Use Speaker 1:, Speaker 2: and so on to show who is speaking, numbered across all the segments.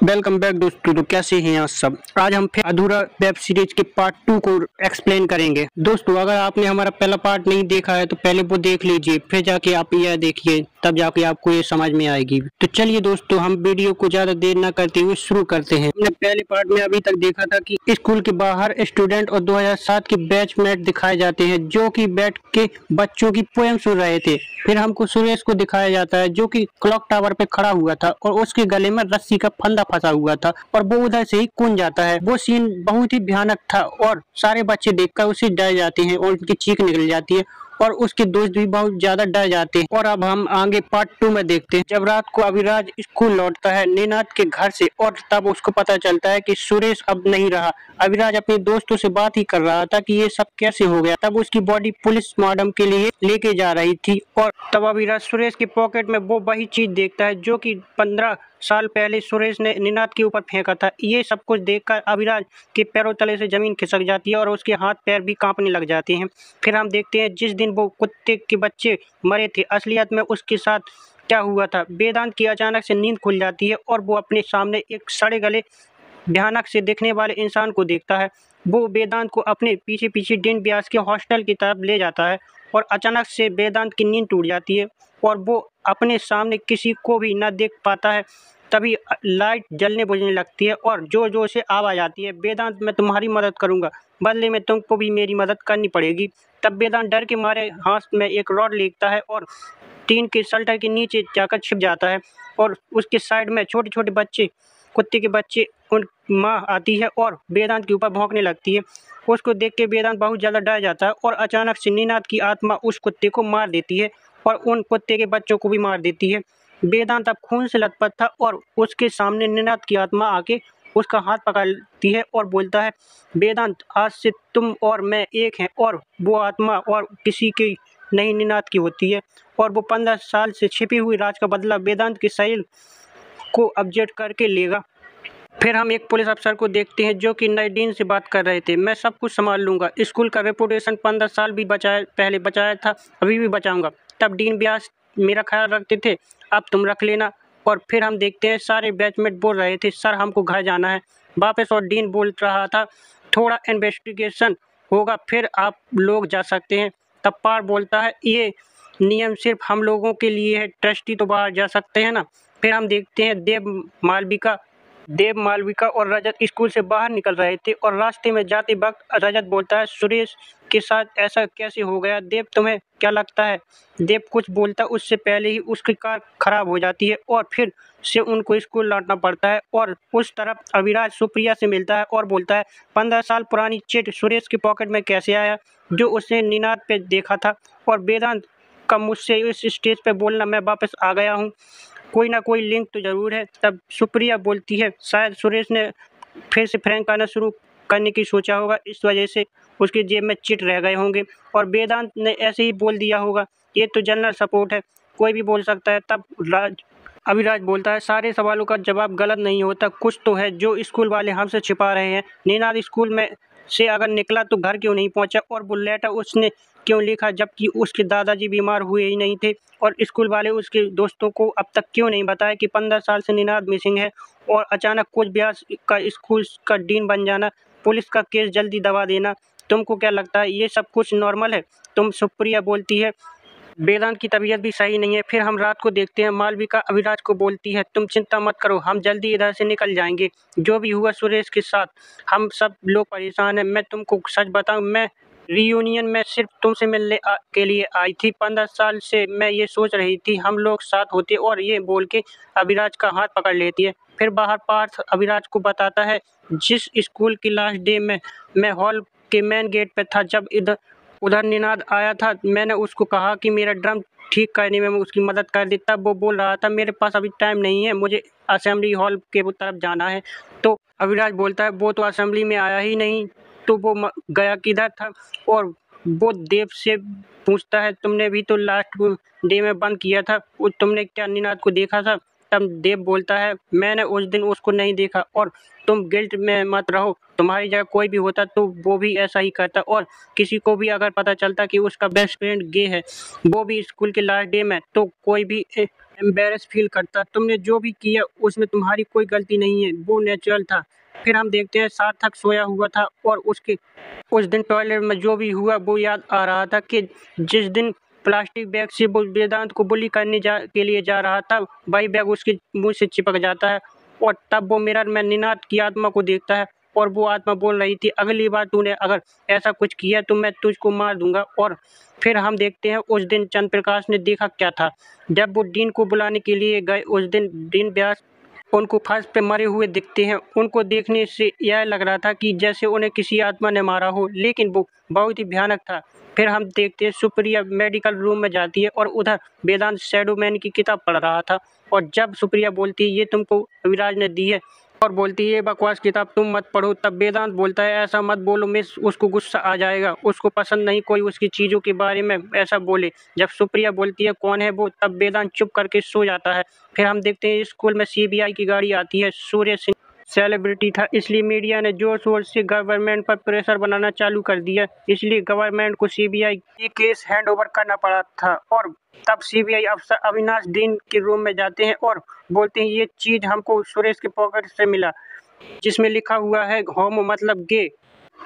Speaker 1: Welcome back दोस्तों। तो कैसे हैं आप सब। आज हम फिर अधूरा वेब सीरीज के पार्ट 2 को एक्सप्लेन करेंगे। दोस्तों अगर आपने हमारा पहला पार्ट नहीं देखा है तो पहले वो देख लीजिए, फिर जाके आप यह देखिए, तब जाके आपको ये समझ में आएगी। तो चलिए दोस्तों, हम वीडियो को ज्यादा देर न करते हुए शुरू करते हैं। हमने पहले पार्ट में अभी तक देखा था कि स्कूल के बाहर स्टूडेंट और 2007 के बैचमेट दिखाए जाते हैं जो कि बैठ के बच्चों की पोएम सुन रहे थे। फिर हमको सुरेश को दिखाया जाता है जो कि क्लॉक टावर पे खड़ा हुआ था और उसके गले में रस्सी का फंदा फंसा हुआ था और वो उधर से ही कूद जाता है। वो सीन बहुत ही भयानक था और सारे बच्चे देखकर उसे डर जाते हैं और उनकी चीख निकल जाती है और उसके दोस्त भी बहुत ज्यादा डर जाते हैं। और अब हम आगे पार्ट 2 में देखते हैं। जब रात को अभिराज स्कूल लौटता है निनाद के घर से और तब उसको पता चलता है कि सुरेश अब नहीं रहा। अभिराज अपने दोस्तों से बात ही कर रहा था कि ये सब कैसे हो गया। तब उसकी बॉडी पुलिस मॉर्टम के लिए लेके जा रही थी और तब अभिराज सुरेश के पॉकेट में वो वही चीज देखता है जो कि 15 साल पहले सुरेश ने निनाद के ऊपर फेंका था। ये सब कुछ देखकर अभिराज के पैरों तले से जमीन खिसक जाती है और उसके हाथ पैर भी कांपने लग जाते हैं। फिर हम देखते हैं जिस दिन वो कुत्ते के बच्चे मरे थे असलियत में उसके साथ क्या हुआ था। वेदांत की अचानक से नींद खुल जाती है और वो अपने सामने एक सड़े गले भयानक से दिखने वाले इंसान को देखता है। वो वेदांत को अपने पीछे पीछे डीन व्यास के हॉस्टल की तरफ ले जाता है और अचानक से वेदांत की नींद टूट जाती है और वो अपने सामने किसी को भी न देख पाता है। तभी लाइट जलने बुझने लगती है और जोर जोर से आवाज आती है, वेदांत मैं तुम्हारी मदद करूंगा, बदले में तुमको भी मेरी मदद करनी पड़ेगी। तब वेदांत डर के मारे हाथ में एक रॉड लेता है और टीन के शल्टर के नीचे जाकर छिप जाता है और उसके साइड में छोटे छोटे बच्चे, कुत्ते के बच्चे, उन माँ आती है और वेदांत के ऊपर भौंकने लगती है। उसको देख के वेदांत बहुत ज़्यादा डर जाता है और अचानक से निनाद की आत्मा उस कुत्ते को मार देती है और उन कुत्ते के बच्चों को भी मार देती है। वेदांत अब खून से लथपथ था और उसके सामने निनाद की आत्मा आके उसका हाथ पकड़ती है और बोलता है, वेदांत आज से तुम और मैं एक हैं। और वो आत्मा और किसी की नहीं निनाद की होती है और वो 15 साल से छिपी हुई राज का बदला वेदांत के शरीर को अपडेट करके लेगा। फिर हम एक पुलिस अफसर को देखते हैं जो कि नए डीन से बात कर रहे थे, मैं सब कुछ संभाल लूंगा, स्कूल का रेपुटेशन 15 साल भी पहले बचाया था, अभी भी बचाऊंगा। तब डीन व्यास मेरा ख्याल रखते थे, अब तुम रख लेना। और फिर हम देखते हैं सारे बैचमेट बोल रहे थे, सर हमको घर जाना है वापस। और डीन बोल रहा था, थोड़ा इन्वेस्टिगेशन होगा फिर आप लोग जा सकते हैं। तब पार बोलता है, ये नियम सिर्फ हम लोगों के लिए है, ट्रस्टी तो बाहर जा सकते हैं ना। फिर हम देखते हैं देव मालविका और रजत स्कूल से बाहर निकल रहे थे और रास्ते में जाते वक्त रजत बोलता है, सुरेश के साथ ऐसा कैसे हो गया देव, तुम्हें क्या लगता है। देव कुछ बोलता उससे पहले ही उसकी कार खराब हो जाती है और फिर से उनको स्कूल लौटना पड़ता है। और उस तरफ अविराज सुप्रिया से मिलता है और बोलता है, 15 साल पुरानी चिट सुरेश के पॉकेट में कैसे आया जो उसने निनाद पे देखा था। और वेदांत का मुझसे इस स्टेज पे बोलना, मैं वापस आ गया हूँ, कोई ना कोई लिंक तो जरूर है। तब सुप्रिया बोलती है, शायद सुरेश ने फिर से फ्रैंक आना शुरू करने की सोचा होगा, इस वजह से उसके जेब में चिट रह गए होंगे और वेदांत ने ऐसे ही बोल दिया होगा, ये तो जनरल सपोर्ट है, कोई भी बोल सकता है। तब अभिराज बोलता है, सारे सवालों का जवाब गलत नहीं होता, कुछ तो है जो स्कूल वाले हमसे छिपा रहे हैं। निनाद स्कूल में से अगर निकला तो घर क्यों नहीं पहुंचा और वो लेटर उसने क्यों लिखा जबकि उसके दादाजी बीमार हुए ही नहीं थे। और स्कूल वाले उसके दोस्तों को अब तक क्यों नहीं बताया कि 15 साल से निनाद मिसिंग है। और अचानक कुछ व्यास का स्कूल का डीन बन जाना, पुलिस का केस जल्दी दबा देना, तुमको क्या लगता है ये सब कुछ नॉर्मल है। तुम सुप्रिया बोलती है, वेदांत की तबीयत भी सही नहीं है। फिर हम रात को देखते हैं मालविका अविराज को बोलती है, तुम चिंता मत करो, हम जल्दी इधर से निकल जाएंगे। जो भी हुआ सुरेश के साथ हम सब लोग परेशान हैं। मैं तुमको सच बताऊं, मैं रियूनियन में सिर्फ तुमसे मिलने के लिए आई थी। 15 साल से मैं ये सोच रही थी हम लोग साथ होते। और ये बोल के अविराज का हाथ पकड़ लेती है। फिर बाहर पार्थ अविराज को बताता है, जिस स्कूल की लास्ट डे में मैं हॉल के मेन गेट पे था, जब उधर निनाद आया था, मैंने उसको कहा कि मेरा ड्रम ठीक करने में उसकी मदद कर दे। तब वो बोल रहा था, मेरे पास अभी टाइम नहीं है, मुझे असेंबली हॉल के तरफ जाना है। तो अविराज बोलता है, वो तो असेंबली में आया ही नहीं, तो वो गया किधर था। और वो देव से पूछता है, तुमने भी तो लास्ट डे में बंद किया था, तुमने क्या निनाद को देखा था। तब देव बोलता है मैंने उस दिन उसको नहीं देखा और तुम गिल्ट में मत रहो, तुम्हारी जगह कोई भी होता तो वो भी ऐसा ही करता और किसी को भी अगर पता चलता कि उसका बेस्ट फ्रेंड गे है, वो भी स्कूल के लास्ट डे में, तो कोई भी एम्बेरस फील करता। तुमने जो भी किया उसमें तुम्हारी कोई गलती नहीं है, वो नेचुरल था। फिर हम देखते हैं सार्थक सोया हुआ था और उस दिन टॉयलेट में जो भी हुआ वो याद आ रहा था कि जिस दिन प्लास्टिक बैग से वो वेदांत को बुली करने के लिए जा रहा था, वही बैग उसके मुंह से चिपक जाता है और तब वो मिरर में निनाद की आत्मा को देखता है और वो आत्मा बोल रही थी अगली बार तूने अगर ऐसा कुछ किया तो मैं तुझको मार दूंगा। और फिर हम देखते हैं उस दिन चंद्र प्रकाश ने देखा क्या था। जब वो डीन को बुलाने के लिए गए उस दिन डीन व्यास उनको फर्श पे मरे हुए दिखते हैं। उनको देखने से यह लग रहा था कि जैसे उन्हें किसी आत्मा ने मारा हो, लेकिन वो बहुत ही भयानक था। फिर हम देखते हैं सुप्रिया मेडिकल रूम में जाती है और उधर वेदांत शैडो मैन की किताब पढ़ रहा था और जब सुप्रिया बोलती है ये तुमको अविराज ने दी है और बोलती है ये बकवास किताब तुम मत पढ़ो, तब वेदांत बोलता है ऐसा मत बोलो मिस, उसको गुस्सा आ जाएगा, उसको पसंद नहीं कोई उसकी चीज़ों के बारे में ऐसा बोले। जब सुप्रिया बोलती है कौन है वो, तब वेदांत चुप करके सो जाता है। फिर हम देखते हैं स्कूल में सीबीआई की गाड़ी आती है। सूर्य सिंह सेलिब्रिटी था, इसलिए मीडिया ने जोर शोर से गवर्नमेंट पर प्रेशर बनाना चालू कर दिया, इसलिए गवर्नमेंट को सीबीआई की केस हैंड ओवर करना पड़ा था। और तब सीबीआई अफसर अविनाश डीन के रूम में जाते हैं और बोलते हैं ये चीज हमको सुरेश के पॉकेट से मिला, जिसमें लिखा हुआ है होमो मतलब गे,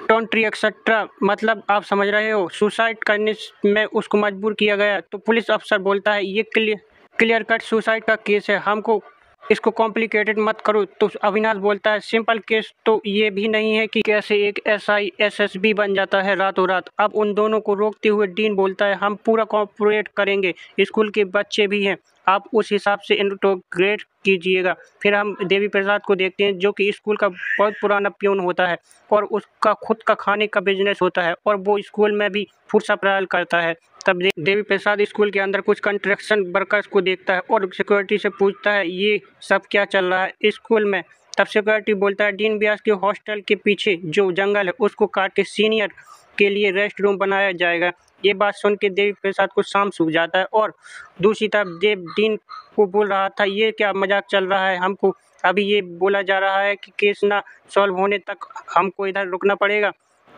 Speaker 1: टोंट्री एक्सेट्रा, मतलब आप समझ रहे हो, सुसाइड करने में उसको मजबूर किया गया। तो पुलिस अफसर बोलता है ये क्लियर कट सुसाइड का केस है, हमको इसको कॉम्प्लिकेटेड मत करो। तो अविनाश बोलता है सिंपल केस तो ये भी नहीं है कि कैसे एक एसआई एसएसबी बन जाता है रातों रात। अब उन दोनों को रोकते हुए डीन बोलता है हम पूरा कॉपरेट करेंगे, स्कूल के बच्चे भी हैं, आप उस हिसाब से इंट्रोग्रेट कीजिएगा। फिर हम देवी प्रसाद को देखते हैं जो कि स्कूल का बहुत पुराना प्यून होता है और उसका खुद का खाने का बिजनेस होता है और वो स्कूल में भी फूड सप्लाई करता है। तब देवी प्रसाद स्कूल के अंदर कुछ कंस्ट्रक्शन वर्कर्स को देखता है और सिक्योरिटी से पूछता है ये सब क्या चल रहा है स्कूल में। तब सिक्योरिटी बोलता है डीन व्यास के हॉस्टल के पीछे जो जंगल है उसको काट के सीनियर के लिए रेस्ट रूम बनाया जाएगा। ये बात सुन के देवी प्रसाद को शाम सूझ जाता है और दूसरी तरफ देव डीन को बोल रहा था ये क्या मजाक चल रहा है, हमको अभी ये बोला जा रहा है कि केस ना सॉल्व होने तक हमको इधर रुकना पड़ेगा।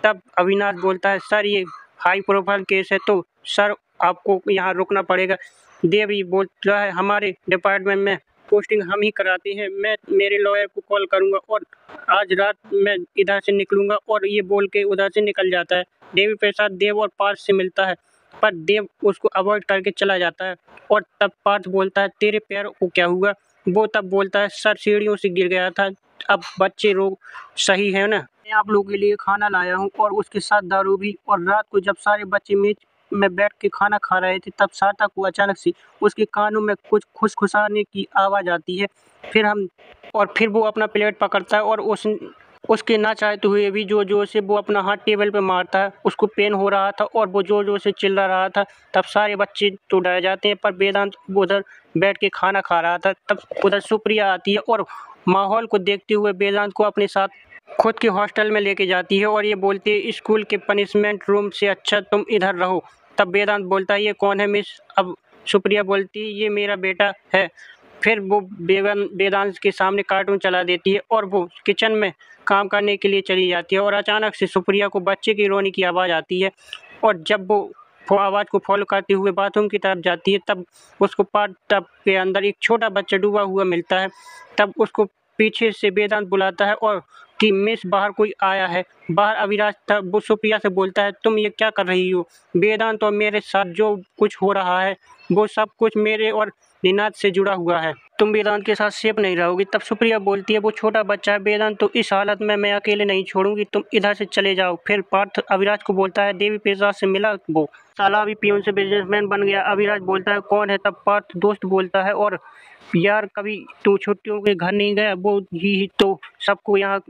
Speaker 1: तब अविनाश बोलता है सर ये हाई प्रोफाइल केस है तो सर आपको यहाँ रुकना पड़ेगा। देव ये बोल रहा है हमारे डिपार्टमेंट में पोस्टिंग हम ही कराते हैं, मैं मेरे लॉयर को कॉल करूँगा और आज रात मैं इधर से निकलूँगा, और ये बोल के उधर से निकल जाता है। देवी प्रसाद देव और पार्थ से मिलता है पर देव उसको अवॉइड करके चला जाता है और तब पार्थ बोलता है तेरे पैर को क्या हुआ। वो तब बोलता है सर सीढ़ियों से गिर गया था, अब बच्चे रोग सही है ना, मैं आप लोगों के लिए खाना लाया हूँ और उसके साथ दारू भी। और रात को जब सारे बच्चे मेज में बैठ के खाना खा रहे थे तब सार्थक को अचानक से उसके कानों में कुछ खुसखुसाने की आवाज़ आती है। फिर वो अपना प्लेट पकड़ता है और उसके ना चाहते हुए भी जोर जोर से वो अपना हाथ टेबल पे मारता है, उसको पेन हो रहा था और वो जोर जोर से चिल्ला रहा था। तब सारे बच्चे तो डर जाते हैं पर वेदांत उधर बैठ के खाना खा रहा था। तब उधर सुप्रिया आती है और माहौल को देखते हुए वेदांत को अपने साथ खुद के हॉस्टल में लेके जाती है और ये बोलती है स्कूल के पनिशमेंट रूम से अच्छा तुम इधर रहो। तब वेदांत बोलता है ये कौन है मिस। अब सुप्रिया बोलती है ये मेरा बेटा है। फिर वो वेदांत के सामने कार्टून चला देती है और वो किचन में काम करने के लिए चली जाती है और अचानक से सुप्रिया को बच्चे की रोने की आवाज़ आती है और जब वो आवाज़ को फॉलो करते हुए बाथरूम की तरफ जाती है तब उसको बाथ टब के अंदर एक छोटा बच्चा डूबा हुआ मिलता है। तब उसको पीछे से वेदांत बुलाता है और कि मिस बाहर कोई आया है। बाहर अविराज था, वो सुप्रिया से बोलता है तुम ये क्या कर रही हो, वेदांत और मेरे साथ जो कुछ हो रहा है वो सब कुछ मेरे और निनाद से जुड़ा हुआ है, तुम वेदांत के साथ सेफ नहीं रहोगी। तब सुप्रिया बोलती है वो छोटा बच्चा है वेदांत, तो इस हालत में मैं अकेले नहीं छोड़ूंगी, तुम इधर से चले जाओ। फिर पार्थ अविराज को बोलता है देवी प्रसाद से मिला वो साला अभी पियून से बिजनेसमैन बन गया। अविराज बोलता है कौन है। तब पार्थ दोस्त बोलता है और यार कभी तू छुट्टियों के घर नहीं गया, वो ही तो सबको यहाँ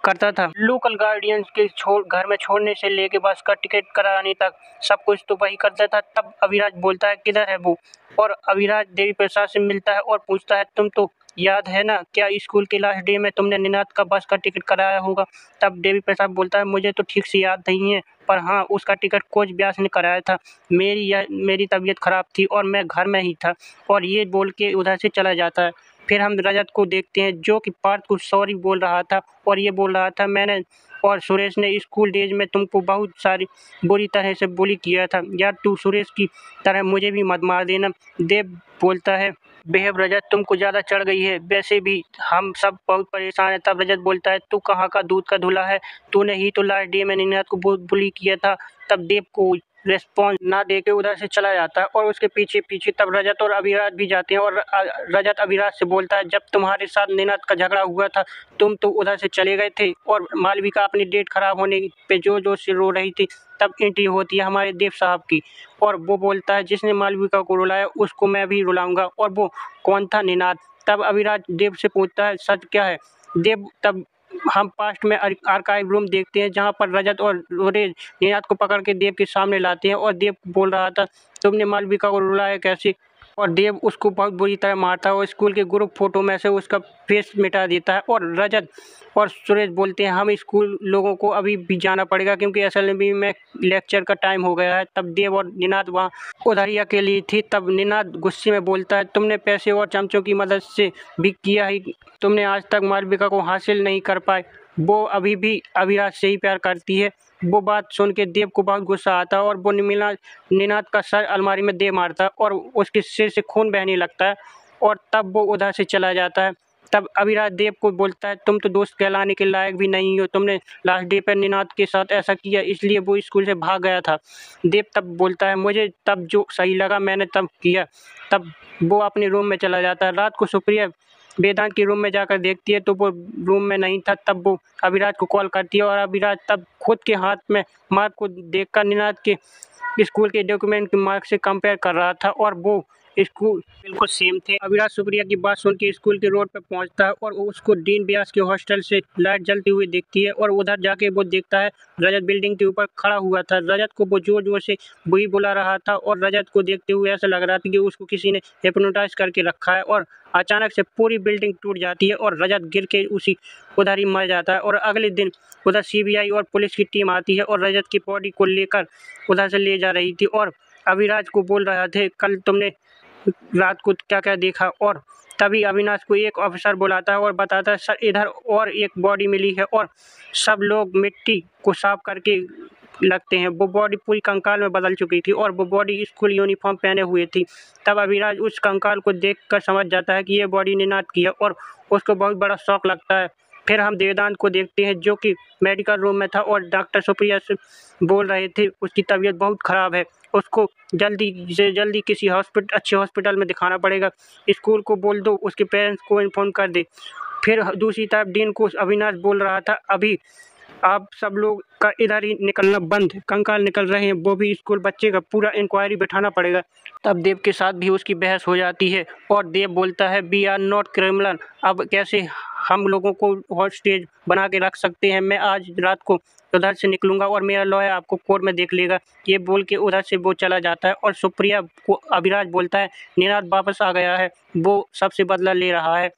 Speaker 1: करता था, लोकल गार्डियंस के घर में छोड़ने से लेके बस का टिकट कराने तक सब कुछ तो वही करता था। तब अविराज बोलता है किधर है वो, और अविराज देवी प्रसाद से मिलता है और पूछता है तुम तो याद है ना, क्या स्कूल के लास्ट डे में तुमने निनाद का बस का टिकट कराया होगा। तब देवी प्रसाद बोलता है मुझे तो ठीक से याद नहीं है, पर हाँ उसका टिकट कोच व्यास ने कराया था, मेरी तबीयत खराब थी और मैं घर में ही था, और ये बोल के उधर से चला जाता है। फिर हम रजत को देखते हैं जो कि पार्थ को सॉरी बोल रहा था और ये बोल रहा था मैंने और सुरेश ने स्कूल डेज में तुमको बहुत सारी बुरी तरह से बुली किया था यार, तू सुरेश की तरह मुझे भी मत मार देना। देव बोलता है बेहद रजत तुमको ज़्यादा चढ़ गई है, वैसे भी हम सब बहुत परेशान हैं। तब रजत बोलता है तू कहाँ का दूध का धुला है, तूने ही तो लास्ट डे में निनाद को बहुत बुली किया था। तब देव को रिस्पॉन्स ना देके उधर से चला जाता है और उसके पीछे पीछे तब रजत और अभिराज भी जाते हैं और रजत अभिराज से बोलता है जब तुम्हारे साथ निनाद का झगड़ा हुआ था तुम तो उधर से चले गए थे और मालविका अपनी डेट खराब होने पे जोर जोर से रो रही थी। तब एंट्री होती है हमारे देव साहब की और वो बोलता है जिसने मालविका को रुलाया उसको मैं भी रुलाऊंगा, और वो कौन था? निनाद। तब अभिराज देव से पूछता है सच क्या है? देव तब हम पास्ट में आर्काइव रूम देखते हैं जहां पर रजत और रोरे निनाद को पकड़ के देव के सामने लाते हैं और देव बोल रहा था तुमने मालविका को रुलाया कैसे, और देव उसको बहुत बुरी तरह मारता है और स्कूल के ग्रुप फोटो में से उसका फेस मिटा देता है। और रजत और सुरेश बोलते हैं हम स्कूल लोगों को अभी भी जाना पड़ेगा क्योंकि असेंबली में लेक्चर का टाइम हो गया है। तब देव और निनाद वहाँ उधर ही अकेली थी। तब निनाद गुस्से में बोलता है तुमने पैसे और चमचों की मदद से भी किया ही, तुमने आज तक मालविका को हासिल नहीं कर पाए, वो अभी भी अभिराज से ही प्यार करती है। वो बात सुन के देव को बहुत गुस्सा आता है और वो निनाद का सर अलमारी में दे मारता है और उसके सिर से खून बहने लगता है और तब वो उधर से चला जाता है। तब अभिराज देव को बोलता है तुम तो दोस्त कहलाने के लायक भी नहीं हो, तुमने लास्ट डे पर निनाद के साथ ऐसा किया इसलिए वो स्कूल से भाग गया था। देव तब बोलता है मुझे तब जो सही लगा मैंने तब किया। तब वो अपने रूम में चला जाता है। रात को सुप्रिया वेदांत के रूम में जाकर देखती है तो वो रूम में नहीं था। तब वो अभिराज को कॉल करती है और अभिराज तब खुद के हाथ में मार्क को देखकर निनाद के स्कूल के डॉक्यूमेंट के मार्क से कंपेयर कर रहा था और वो स्कूल बिल्कुल सेम थे। अभिराज सुप्रिया की बात सुन के स्कूल के रोड पर पहुंचता है और उसको डीन व्यास के हॉस्टल से लाइट जलती हुई दिखती है और उधर जाके वो देखता है रजत बिल्डिंग के ऊपर खड़ा हुआ था। रजत को वो जोर जोर से बुई बुला रहा था और रजत को देखते हुए ऐसा लग रहा था कि उसको किसी ने हिप्नोटाइज करके रखा है और अचानक से पूरी बिल्डिंग टूट जाती है और रजत गिर के उसी उधर ही मर जाता है। और अगले दिन उधर सीबीआई और पुलिस की टीम आती है और रजत की बॉडी को लेकर उधर से ले जा रही थी और अभिराज को बोल रहा थे कल तुमने रात को क्या क्या देखा। और तभी अविनाश को एक ऑफिसर बुलाता है और बताता है सर इधर और एक बॉडी मिली है और सब लोग मिट्टी को साफ करके लगते हैं। वो बॉडी पूरी कंकाल में बदल चुकी थी और वो बॉडी स्कूल यूनिफॉर्म पहने हुए थी। तब अभिराज उस कंकाल को देखकर समझ जाता है कि ये बॉडी निनाद की है और उसको बहुत बड़ा शौक लगता है। फिर हम देवदान को देखते हैं जो कि मेडिकल रूम में था और डॉक्टर सुप्रिया से बोल रहे थे उसकी तबीयत बहुत ख़राब है, उसको जल्दी से जल्दी किसी अच्छे हॉस्पिटल में दिखाना पड़ेगा, स्कूल को बोल दो उसके पेरेंट्स को इन्फॉर्म कर दे। फिर दूसरी तरफ डीन को अविनाश बोल रहा था अभी आप सब लोग का इधर ही निकलना बंद, कंकाल निकल रहे हैं, वो भी स्कूल बच्चे का पूरा इंक्वायरी बैठाना पड़ेगा। तब देव के साथ भी उसकी बहस हो जाती है और देव बोलता है वी आर नॉट क्रिमिनल, अब कैसे हम लोगों को हॉस्टेज बना के रख सकते हैं, मैं आज रात को उधर से निकलूंगा और मेरा लॉयर आपको कोर्ट में देख लेगा। ये बोल के उधर से वो चला जाता है और सुप्रिया को अभिराज बोलता है निनाद वापस आ गया है, वो सबसे बदला ले रहा है,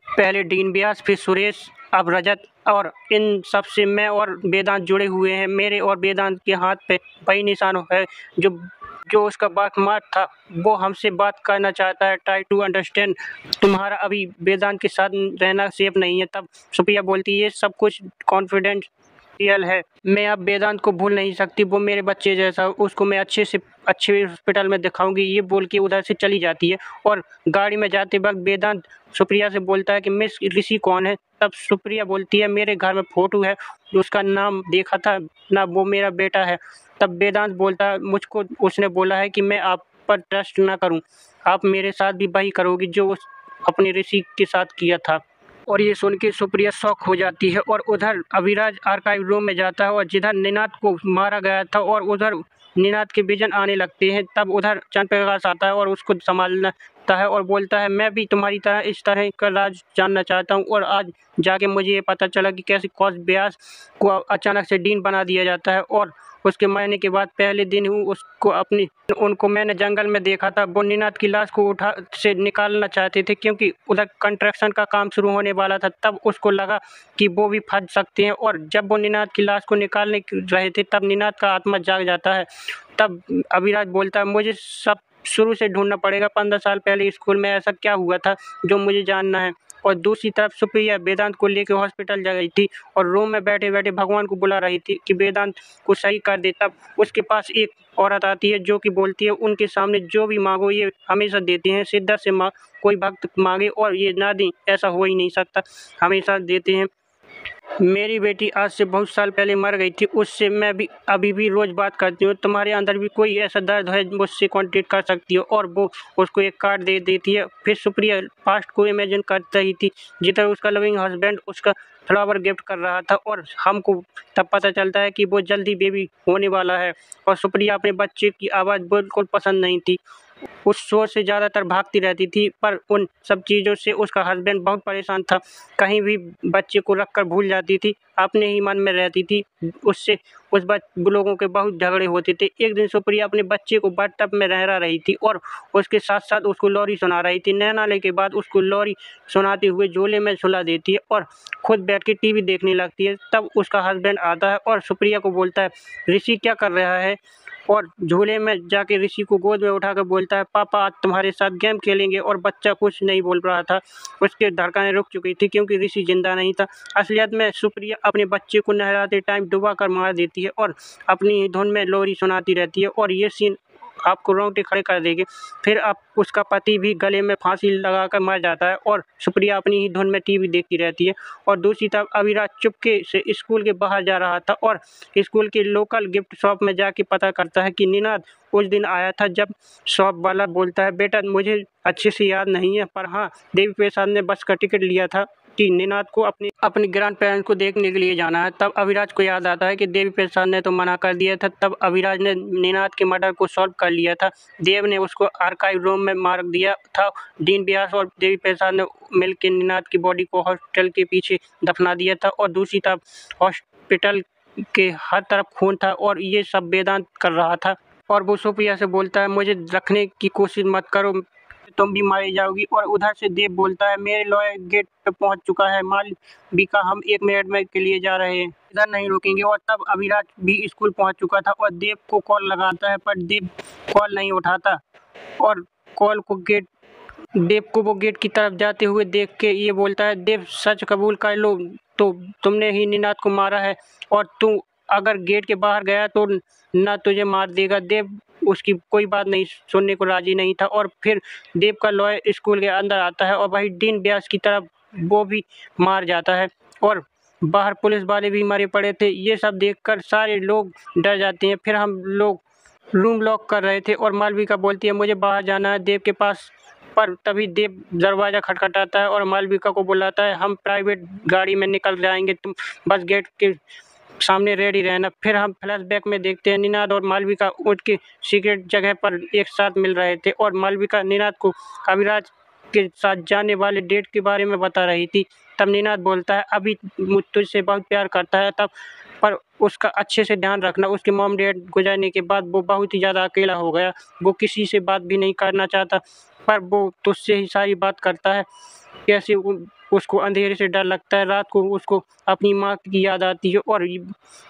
Speaker 1: पहले डीन व्यास फिर सुरेश अब रजत, और इन सब से मैं और वेदांत जुड़े हुए हैं। मेरे और वेदांत के हाथ पे वही निशान है जो जो उसका बाकमार्क था, वो हमसे बात करना चाहता है, ट्राई टू अंडरस्टैंड, तुम्हारा अभी वेदांत के साथ रहना सेफ नहीं है। तब सुप्रिया बोलती है ये सब कुछ कॉन्फिडेंट है, मैं अब वेदांत को भूल नहीं सकती, वो मेरे बच्चे जैसा, उसको मैं अच्छे से अच्छे हॉस्पिटल में दिखाऊंगी। ये बोल के उधर से चली जाती है और गाड़ी में जाते वक्त वेदांत सुप्रिया से बोलता है कि मिस ऋषि कौन है। तब सुप्रिया बोलती है मेरे घर में फोटो है, उसका नाम देखा था ना, वो मेरा बेटा है। तब वेदांत बोलता है मुझको उसने बोला है कि मैं आप पर ट्रस्ट ना करूं, आप मेरे साथ भी वही करोगी जो उस अपने ऋषि के साथ किया था। और ये सुन के सुप्रिया शॉक हो जाती है और उधर अभिराज आर्काइव रूम में जाता है और जिधर निनाद को मारा गया था और उधर निनाद के विजन आने लगते हैं। तब उधर चंद्र प्रकाश आता है और उसको संभालता है और बोलता है मैं भी तुम्हारी तरह इस तरह का राज जानना चाहता हूँ। और आज जाके मुझे ये पता चला कि कैसे कौश व्यास को अचानक से डीन बना दिया जाता है और उसके मरने के बाद पहले दिन ही उसको उनको मैंने जंगल में देखा था, वो निनाद की लाश को उठा से निकालना चाहते थे क्योंकि उधर कंस्ट्रक्शन का काम शुरू होने वाला था। तब उसको लगा कि वो भी फंस सकते हैं और जब वो निनाद की लाश को निकालने रहे थे तब निनाद का आत्मा जाग जाता है। तब अभिराज बोलता है मुझे सब शुरू से ढूंढना पड़ेगा 15 साल पहले स्कूल में ऐसा क्या हुआ था जो मुझे जानना है। और दूसरी तरफ सुप्रिया वेदांत को लेकर हॉस्पिटल जा रही थी और रूम में बैठे बैठे भगवान को बुला रही थी कि वेदांत को सही कर दे। तब उसके पास एक औरत आती है जो कि बोलती है उनके सामने जो भी मांगो ये हमेशा देते हैं, सिद्धार्थ से कोई भक्त मांगे और ये ना दें ऐसा हो ही नहीं सकता, हमेशा देते हैं। मेरी बेटी आज से बहुत साल पहले मर गई थी, उससे मैं भी अभी भी रोज़ बात करती हूँ। तुम्हारे अंदर भी कोई ऐसा दर्द है मुझसे कांटेक्ट कर सकती हो। और वो उसको एक कार्ड दे देती है। फिर सुप्रिया पास्ट को इमेजिन कर रही थी जिधर उसका लविंग हस्बैंड उसका फ्लावर गिफ्ट कर रहा था और हमको तब पता चलता है कि वो जल्दी बेबी होने वाला है। और सुप्रिया अपने बच्चे की आवाज़ बिल्कुल पसंद नहीं थी, उस शोर से ज़्यादातर भागती रहती थी। पर उन सब चीज़ों से उसका हस्बैंड बहुत परेशान था, कहीं भी बच्चे को रखकर भूल जाती थी, अपने ही मन में रहती थी। उससे उस लोगों के बहुत झगड़े होते थे। एक दिन सुप्रिया अपने बच्चे को बाथटब में नहला रही थी और उसके साथ साथ उसको लोरी सुना रही थी। नहलाने के बाद उसको लोरी सुनाते हुए झोले में सुला देती है और खुद बैठ के टीवी देखने लगती है। तब उसका हस्बैंड आता है और सुप्रिया को बोलता है ऋषि क्या कर रहा है, और झूले में जाके ऋषि को गोद में उठाकर बोलता है पापा आज तुम्हारे साथ गेम खेलेंगे। और बच्चा कुछ नहीं बोल रहा था, उसके धड़कनें रुक चुकी थी क्योंकि ऋषि जिंदा नहीं था। असलियत में सुप्रिया अपने बच्चे को नहलाते टाइम डुबा कर मार देती है और अपनी ही धुन में लोरी सुनाती रहती है। और ये सीन आपको रोंगटे खड़े कर देंगे। फिर अब उसका पति भी गले में फांसी लगाकर मर जाता है और सुप्रिया अपनी ही धुन में टीवी देखती रहती है। और दूसरी तरफ अविराज चुपके से स्कूल के बाहर जा रहा था और स्कूल के लोकल गिफ्ट शॉप में जाके पता करता है कि निनाद उस दिन आया था जब शॉप वाला बोलता है बेटा मुझे अच्छे से याद नहीं है, पर हाँ देवी प्रसाद ने बस का टिकट लिया था कि निनाद को अपने ग्रैंड पेरेंट्स को देखने के लिए जाना है। तब अविराज को याद आता है कि देवी प्रसाद ने तो मना कर दिया था। तब अविराज ने निनाद के मर्डर को सॉल्व कर लिया था। देव ने उसको आर्काइव रूम में मार दिया था। डीन व्यास और देवी प्रसाद ने मिलकर निनाद की बॉडी को हॉस्पिटल के पीछे दफना दिया था। और दूसरी तरफ हॉस्पिटल के हर तरफ खून था और ये सब वेदांत कर रहा था। और वो सुप्रिया से बोलता है मुझे रखने की कोशिश मत करो, तुम भी मारी जाओगी। और उधर से देव बोलता है मेरे लॉयर गेट पे पहुंच चुका है, मालविका हम 1 मिनट में के लिए जा रहे हैं, इधर नहीं रुकेंगे। और तब अविराज भी स्कूल पहुंच चुका था और देव को कॉल लगाता है पर देव कॉल नहीं उठाता। और कॉल को देव को वो गेट की तरफ जाते हुए देख के ये बोलता है देव सच कबूल कर लो, तो तुमने ही निनाद को मारा है और तू अगर गेट के बाहर गया तो ना तुझे मार देगा। देव उसकी कोई बात नहीं सुनने को राजी नहीं था। और फिर देव का लॉयर स्कूल के अंदर आता है और वही डीन व्यास की तरफ वो भी मार जाता है और बाहर पुलिस वाले भी मरे पड़े थे। ये सब देखकर सारे लोग डर जाते हैं। फिर हम लोग रूम लॉक कर रहे थे और मालविका बोलती है मुझे बाहर जाना है देव के पास। पर तभी देव दरवाज़ा खटखटाता है और मालविका को बुलाता है हम प्राइवेट गाड़ी में निकल जाएंगे, तुम बस गेट के सामने रेडी रहना। फिर हम फ्लैशबैक में देखते हैं निनाद और मालविका उठ के सीक्रेट जगह पर एक साथ मिल रहे थे और मालविका निनाद को अविराज के साथ जाने वाले डेट के बारे में बता रही थी। तब निनाद बोलता है अभी तुझसे बहुत प्यार करता है, तब पर उसका अच्छे से ध्यान रखना। उसके मॉम डैड गुजरने के बाद वो बहुत ही ज़्यादा अकेला हो गया, वो किसी से बात भी नहीं करना चाहता, पर वो तुझसे ही सारी बात करता है। कैसे उसको अंधेरे से डर लगता है, रात को उसको अपनी माँ की याद आती है और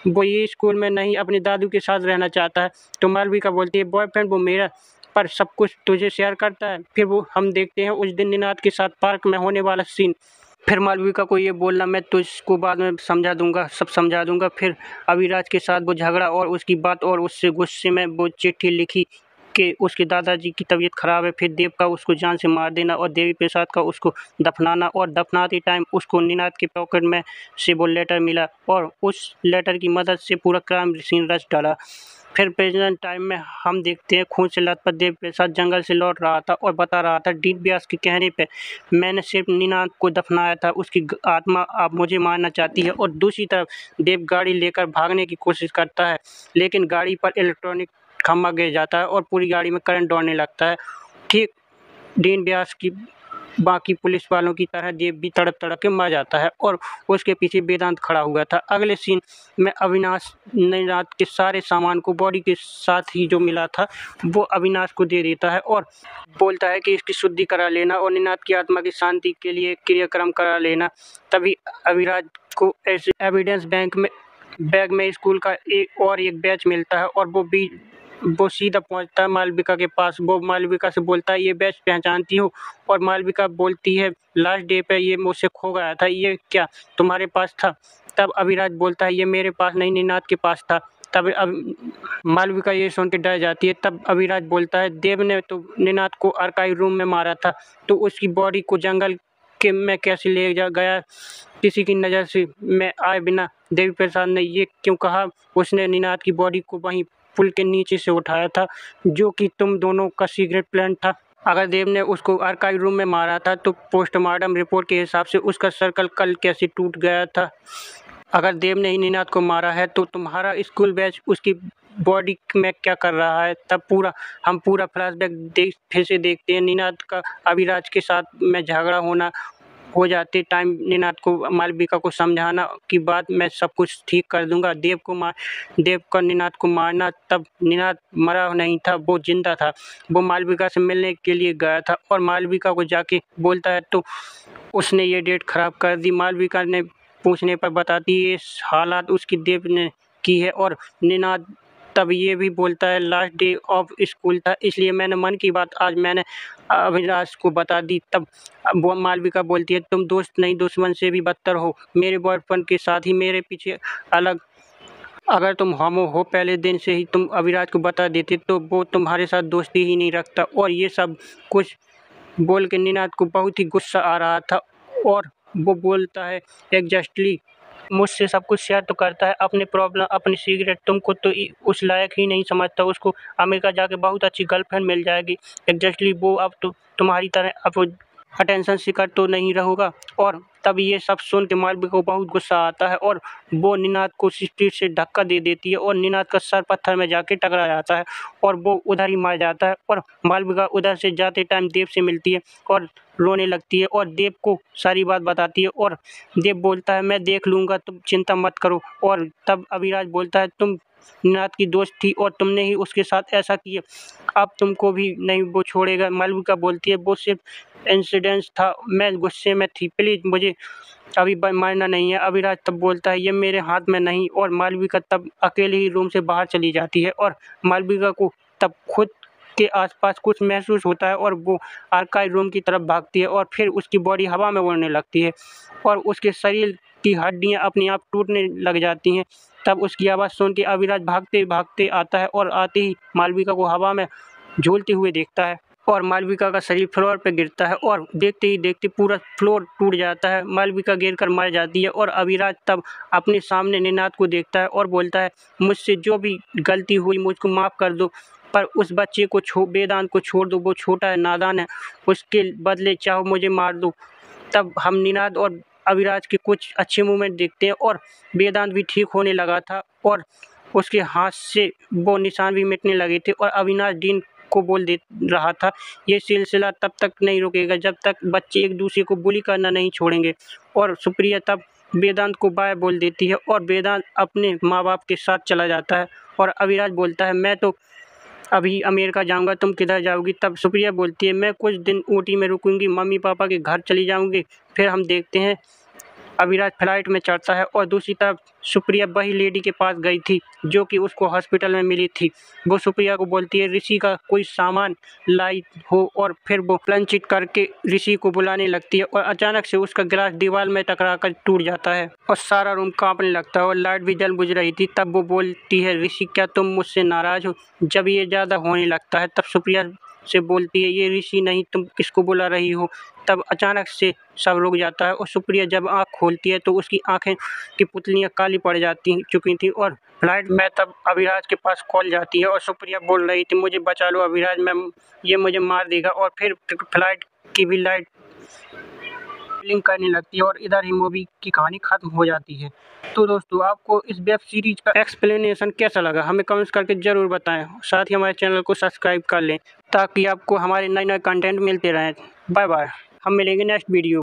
Speaker 1: वो ये स्कूल में नहीं अपने दादू के साथ रहना चाहता है। तो मालविका बोलती है बॉयफ्रेंड वो मेरा पर सब कुछ तुझे शेयर करता है। फिर वो हम देखते हैं उस दिन निनाद के साथ पार्क में होने वाला सीन। फिर मालविका को ये बोलना मैं तुझको बाद में समझा दूंगा, सब समझा दूंगा। फिर अविराज के साथ वो झगड़ा और उसकी बात और उससे गुस्से में वो चिट्ठी लिखी कि उसके दादाजी की तबीयत ख़राब है। फिर देव का उसको जान से मार देना और देवी प्रसाद का उसको दफनाना। और दफनाते टाइम उसको निनाद के पॉकेट में से वो लेटर मिला और उस लेटर की मदद से पूरा क्राइम सीन रच डाला। फिर प्रेजेंट टाइम में हम देखते हैं खून से लथपथ देव प्रसाद जंगल से लौट रहा था और बता रहा था डीन व्यास के कहने पे मैंने सिर्फ निनाद को दफनाया था, उसकी आत्मा अब मुझे मारना चाहती है। और दूसरी तरफ देव गाड़ी लेकर भागने की कोशिश करता है लेकिन गाड़ी पर इलेक्ट्रॉनिक खम्भा गिर जाता है और पूरी गाड़ी में करंट दौड़ने लगता है। ठीक डीन व्यास की बाकी पुलिस वालों की तरह देव भी तड़प तड़प के मर जाता है और उसके पीछे वेदांत खड़ा हुआ था। अगले सीन में अविनाश निनाद के सारे सामान को बॉडी के साथ ही जो मिला था वो अविनाश को दे देता है और बोलता है कि इसकी शुद्धि करा लेना और निनाद की आत्मा की शांति के लिए क्रियाक्रम करा लेना। तभी अविराज को ऐसे एविडेंस बैग में स्कूल का एक बैच मिलता है और वो भी वो सीधा पहुंचता है मालविका के पास। वो मालविका से बोलता है ये बैच पहचानती हो, और मालविका बोलती है लास्ट डे पे ये मुझसे खो गया था, ये क्या तुम्हारे पास था? तब अभिराज बोलता है ये मेरे पास नहीं, निनाद के पास था। तब मालविका ये सुन के डर जाती है। तब अभिराज बोलता है देव ने तो निनाद को आर्काइव रूम में मारा था, तो उसकी बॉडी को जंगल के में कैसे ले जा गया किसी की नज़र से मैं आए बिना? देवी प्रसाद ने ये क्यों कहा? उसने निनाद की बॉडी को वहीं पुल के नीचे से उठाया था, जो कि तुम दोनों का सीक्रेट प्लान था। अगर देव ने उसको आर्काइव रूम में मारा था तो पोस्टमार्टम रिपोर्ट के हिसाब से उसका सर्कल कल कैसे टूट गया था? अगर देव ने ही निनाद को मारा है तो तुम्हारा स्कूल बैच उसकी बॉडी में क्या कर रहा है? तब हम पूरा फ्लैशबैक फिर से देखते हैं। निनाद का अभिराज के साथ में झगड़ा हो जाते टाइम निनाद को मालविका को समझाना कि बात मैं सब कुछ ठीक कर दूंगा। देव का निनाद को मारना, तब निनाद मरा नहीं था, वो जिंदा था। वो मालविका से मिलने के लिए गया था और मालविका को जाके बोलता है तो उसने ये डेट खराब कर दी। मालविका ने पूछने पर बताती है ये हालात उसकी देव ने की है। और निनाद तब ये भी बोलता है लास्ट डे ऑफ स्कूल था, इसलिए मैंने मन की बात आज मैंने अभिलाष को बता दी। तब वो मालविका बोलती है तुम दोस्त नहीं दुश्मन से भी बदतर हो, मेरे बॉयफ्रेंड के साथ ही मेरे पीछे अलग। अगर तुम होमो हो पहले दिन से ही तुम अभिराज को बता देते तो वो तुम्हारे साथ दोस्ती ही नहीं रखता। और ये सब कुछ बोल के निनाद को बहुत ही गुस्सा आ रहा था और वो बोलता है एग्जैक्टली मुझसे सब कुछ शेयर तो करता है, अपने प्रॉब्लम अपनी सीक्रेट तुमको तो उस लायक ही नहीं समझता। उसको अमेरिका जाके बहुत अच्छी गर्लफ्रेंड मिल जाएगी। एग्जैक्टली वो अब तो तुम्हारी तरह अब अटेंशन सीकर तो नहीं रहोगा। और तब ये सब सुन के मालविका को बहुत गुस्सा आता है और वो निनाद को स्पीड से धक्का दे देती है और निनाद का सर पत्थर में जाके टकरा जाता है और वो उधर ही मर जाता है। और मालविका उधर से जाते टाइम देव से मिलती है और रोने लगती है और देव को सारी बात बताती है। और देव बोलता है मैं देख लूँगा, तुम चिंता मत करो। और तब अभिराज बोलता है तुम निनाद की दोस्त थी और तुमने ही उसके साथ ऐसा किया, अब तुमको भी नहीं वो छोड़ेगा। मालविका बोलती है वो सिर्फ इंसिडेंस था, मैं गुस्से में थी, प्लीज़ मुझे अभी मारना नहीं है। अभिराज तब बोलता है ये मेरे हाथ में नहीं। और मालविका तब अकेले ही रूम से बाहर चली जाती है और मालविका को तब खुद के आसपास कुछ महसूस होता है और वो आर्काइव रूम की तरफ भागती है और फिर उसकी बॉडी हवा में उड़ने लगती है और उसके शरीर की हड्डियां अपने आप टूटने लग जाती हैं। तब उसकी आवाज़ सुन के अभिराज भागते भागते आता है और आते ही मालविका को हवा में झूलते हुए देखता है और मालविका का शरीर फ्लोर पे गिरता है और देखते ही देखते पूरा फ्लोर टूट जाता है। मालविका गिरकर मर जाती है और अभिराज तब अपने सामने निनाद को देखता है और बोलता है मुझसे जो भी गलती हुई मुझको माफ़ कर दो, पर उस बच्चे को वेदांत को छोड़ दो, वो छोटा है, नादान है, उसके बदले चाहो मुझे मार दो। तब हम निनाद और अभिराज के कुछ अच्छे मूवमेंट देखते हैं और वेदांत भी ठीक होने लगा था और उसके हाथ से वो निशान भी मिटने लगे थे और अविनाश डीन को बोल दे रहा था ये सिलसिला तब तक नहीं रुकेगा जब तक बच्चे एक दूसरे को बुली करना नहीं छोड़ेंगे। और सुप्रिया तब वेदांत को बाय बोल देती है और वेदांत अपने माँ बाप के साथ चला जाता है और अविनाश बोलता है मैं तो अभी अमेरिका जाऊंगा, तुम किधर जाओगी? तब सुप्रिया बोलती है मैं कुछ दिन ऊटी में रुकूंगी, मम्मी पापा के घर चली जाऊंगी, फिर हम देखते हैं। अविनाश फ्लाइट में चढ़ता है और दूसरी तरफ सुप्रिया वही लेडी के पास गई थी जो कि उसको हॉस्पिटल में मिली थी। वो सुप्रिया को बोलती है ऋषि का कोई सामान लाई हो और फिर वो प्लंचिट करके ऋषि को बुलाने लगती है और अचानक से उसका गिलास दीवार में टकरा कर टूट जाता है और सारा रूम कांपने लगता है और लाइट भी जल बुझ रही थी। तब वो बोलती है ऋषि क्या तुम मुझसे नाराज़ हो? जब ये ज़्यादा होने लगता है तब सुप्रिया से बोलती है ये ऋषि नहीं, तुम किसको बुला रही हो? तब अचानक से सब रुक जाता है और सुप्रिया जब आँख खोलती है तो उसकी आंखें की पुतलियाँ काली पड़ चुकी थी और फ्लाइट में तब अभिराज के पास कॉल जाती है और सुप्रिया बोल रही थी मुझे बचा लो अभिराज, ये मुझे मार देगा। और फिर फ्लाइट की भी लाइट ब्लिंक करने लगती है और इधर ही मूवी की कहानी खत्म हो जाती है। तो दोस्तों आपको इस वेब सीरीज का एक्सप्लेनेशन कैसा लगा हमें कमेंट्स करके ज़रूर बताएं। साथ ही हमारे चैनल को सब्सक्राइब कर लें ताकि आपको हमारे नए नए कंटेंट मिलते रहें। बाय बाय, हम मिलेंगे नेक्स्ट वीडियो।